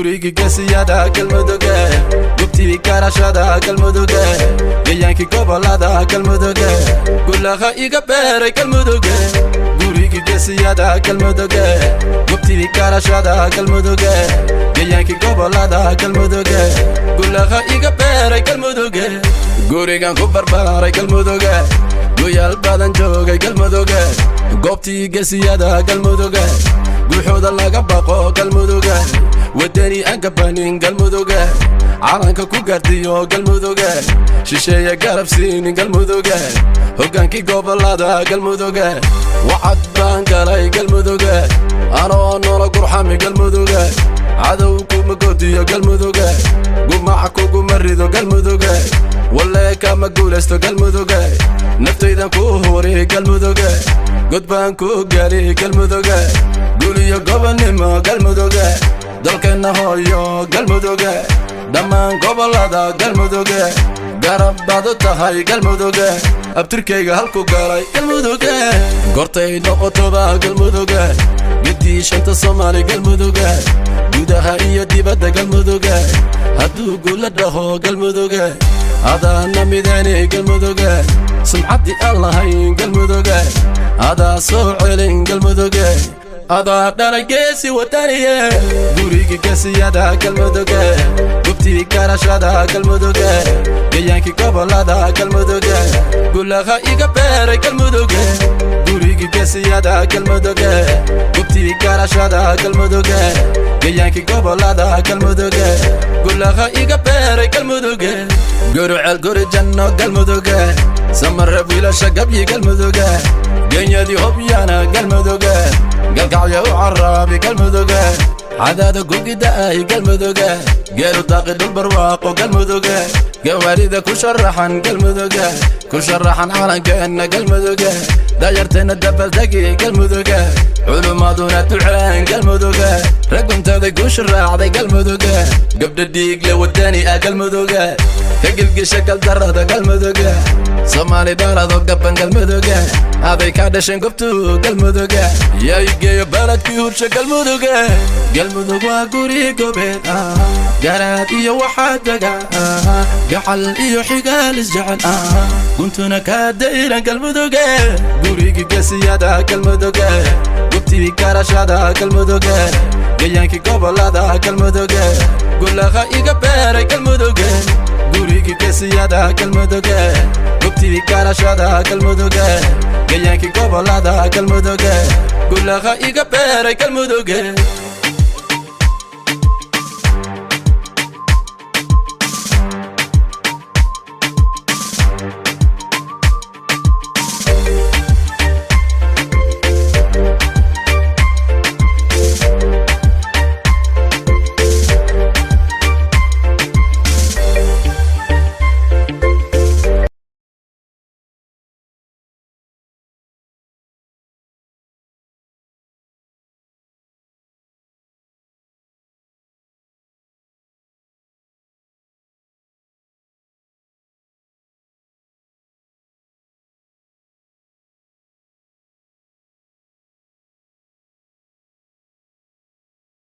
gurigi gasiyada galmuduge gubtii karashada galmuduge deegaanki gobolada galmuduge gulaha iga beeray galmuduge gurigi gasiyada galmuduge gubtii karashada galmuduge deegaanki gobolada galmuduge gulaha iga beeray galmuduge gurigan ku barbaaray galmuduge goyal badan joogay galmuduge goobtii gasiyada galmuduge guuxooda laga baqo galmuduge wadani aan gabanin galmuduge calanka ku gaardiyo galmuduge shisheeye garab siinin galmuduge hogaankii gobolada galmuduge wacad baan galay galmuduge anoo noola gurxami galmuduge cadow kuma godiyo galmuduge gumaca kuguma rido galmuduge walle kama guulaysto galmuduge naftaydan ku huri galmuduge god baan ku gaari galmuduge guuliyo gobonnimo galmuduge dalkeena hooyo galmuduge dhammaan gobolada galmuduge garab baad u tahay galmuduge abtirkayga halku galay galmuduge gortay noqotoba galmuduge gidii shanta Soomaali galmuduge gudaha iyo dibadda galmuduge hadduu guula dhaho galmuduge adana midani galmuduge sumcadi allahayn galmuduge adaa soo celin galmuduge adaa dhalageysi wadaniye gurigi gasiyada galmuduge gubtii karashada galmuduge deegaanki gobolada galmuduge gulaha iga beeray galmuduge gurigi gasiyada galmuduge gubtii karashada galmuduge deegaanki gobolada galmuduge gulaha iga beeray galmuduge gurucel guri janno galmuduge samara wiilasha gabyi galmuduge genyadii hobyana galmuduge galgacyo u caraabi galmuduge cadaada gugida ay galmuduge geelu daaqi dhul barwaaqo galmuduge gawaarida ku sharaxan galmuduge ku sharaxan calankeena galmuduge dayarteena dabaldegi galmuduge culumaduna duceen galmuduge raguntada guusha raacday galmuduge gabdha dhiigle wadani ah galmuduge ka gilgisha galdarada galmuduge Soomaali dhalado gaban galmuduge aday ka dhashan gobtu galmuduge yaygeeyo baladkii hursha galmuduge galmuduge waa guri gobeed garaad iyo waxaa daga gacal iyo xigaal isjecel kuntuna ka dayran galmuduge gurigi gasiyada galmuduge gubtii karashada galmuduge deegaanki gobolada galmuduge gulaha iga beeray galmuduge gurigi gasiyada galmuduge gubtii karashada galmuduge deegaanki gobolada galmuduge gulaha iga beeray galmuduge